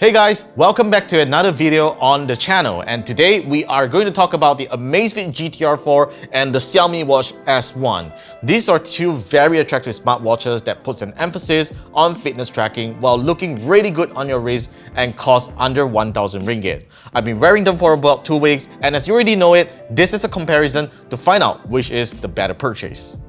Hey guys, welcome back to another video on the channel, and today we are going to talk about the Amazfit GTR 4 and the Xiaomi Watch S1. These are two very attractive smartwatches that puts an emphasis on fitness tracking while looking really good on your wrist and cost under 1,000 ringgit. I've been wearing them for about 2 weeks, and as you already know it, this is a comparison to find out which is the better purchase.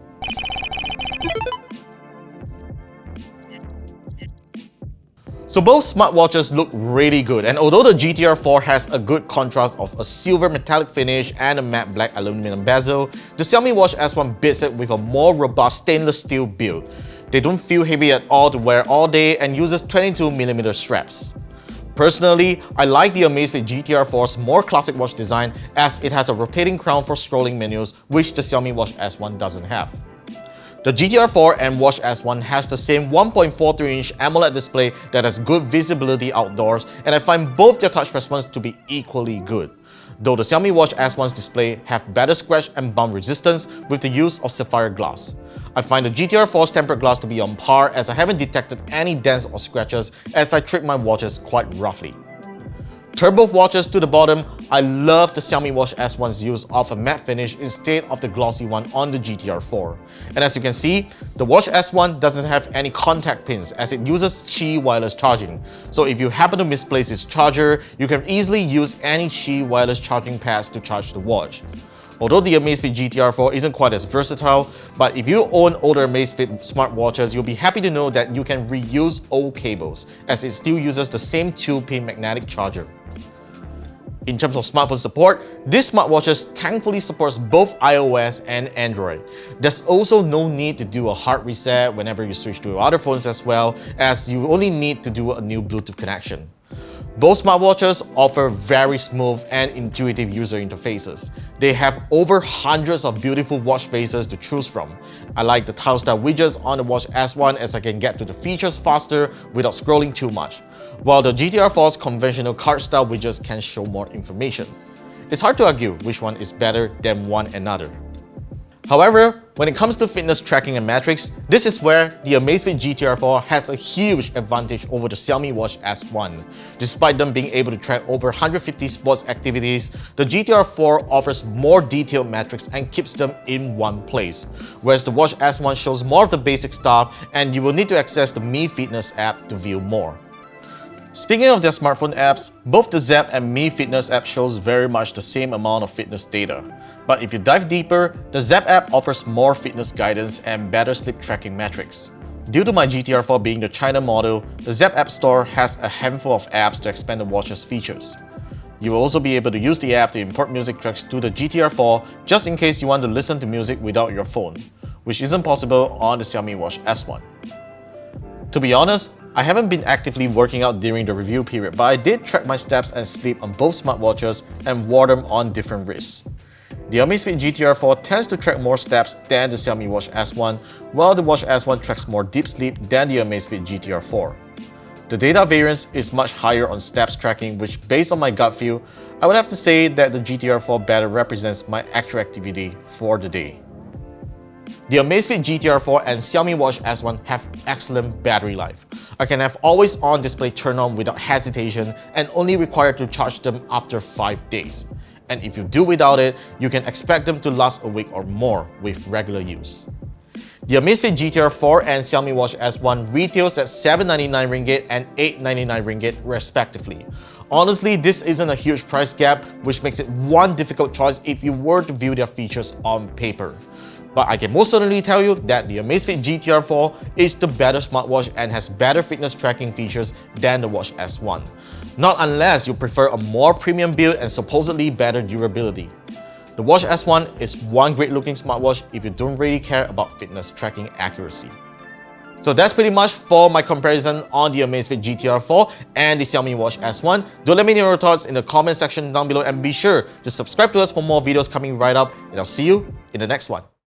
So both smartwatches look really good, and although the GTR 4 has a good contrast of a silver metallic finish and a matte black aluminum bezel, the Xiaomi Watch S1 beats it with a more robust stainless steel build. They don't feel heavy at all to wear all day and uses 22mm straps. Personally, I like the Amazfit GTR 4's more classic watch design as it has a rotating crown for scrolling menus, which the Xiaomi Watch S1 doesn't have. The GTR 4 and Watch S1 has the same 1.43-inch AMOLED display that has good visibility outdoors, and I find both their touch response to be equally good. Though the Xiaomi Watch S1's display have better scratch and bump resistance with the use of sapphire glass. I find the GTR 4's tempered glass to be on par as I haven't detected any dents or scratches as I treat my watches quite roughly. Turbo watches to the bottom, I love the Xiaomi Watch S1's use of a matte finish instead of the glossy one on the GTR 4. And as you can see, the Watch S1 doesn't have any contact pins as it uses Qi wireless charging. So if you happen to misplace its charger, you can easily use any Qi wireless charging pads to charge the watch. Although the Amazfit GTR 4 isn't quite as versatile, but if you own older Amazfit smartwatches, you'll be happy to know that you can reuse old cables as it still uses the same 2-pin magnetic charger. In terms of smartphone support, this smartwatches thankfully supports both iOS and Android. There's also no need to do a hard reset whenever you switch to other phones as well, as you only need to do a new Bluetooth connection. Both smartwatches offer very smooth and intuitive user interfaces. They have over hundreds of beautiful watch faces to choose from. I like the tile-style widgets on the Watch S1 as I can get to the features faster without scrolling too much, while the GTR 4's conventional card-style widgets can show more information. It's hard to argue which one is better than one another. However, when it comes to fitness tracking and metrics, this is where the Amazfit GTR 4 has a huge advantage over the Xiaomi Watch S1. Despite them being able to track over 150 sports activities, the GTR 4 offers more detailed metrics and keeps them in one place, whereas the Watch S1 shows more of the basic stuff and you will need to access the Mi Fitness app to view more. Speaking of their smartphone apps, both the Zepp and Mi Fitness app shows very much the same amount of fitness data. But if you dive deeper, the Zepp app offers more fitness guidance and better sleep tracking metrics. Due to my GTR 4 being the China model, the Zepp App Store has a handful of apps to expand the watch's features. You will also be able to use the app to import music tracks to the GTR 4 just in case you want to listen to music without your phone, which isn't possible on the Xiaomi Watch S1. To be honest, I haven't been actively working out during the review period, but I did track my steps and sleep on both smartwatches and wore them on different wrists. The Amazfit GTR 4 tends to track more steps than the Xiaomi Watch S1, while the Watch S1 tracks more deep sleep than the Amazfit GTR 4. The data variance is much higher on steps tracking, which based on my gut feel, I would have to say that the GTR 4 better represents my actual activity for the day. The Amazfit GTR 4 and Xiaomi Watch S1 have excellent battery life. I can have always-on display turn on without hesitation and only required to charge them after 5 days. And if you do without it, you can expect them to last a week or more with regular use. The Amazfit GTR 4 and Xiaomi Watch S1 retails at 799 ringgit and 899 ringgit respectively. Honestly, this isn't a huge price gap, which makes it one difficult choice if you were to view their features on paper. But I can most certainly tell you that the Amazfit GTR 4 is the better smartwatch and has better fitness tracking features than the Watch S1. Not unless you prefer a more premium build and supposedly better durability. The Watch S1 is one great looking smartwatch if you don't really care about fitness tracking accuracy. So that's pretty much for my comparison on the Amazfit GTR 4 and the Xiaomi Watch S1. Do let me know your thoughts in the comment section down below and be sure to subscribe to us for more videos coming right up, and I'll see you in the next one.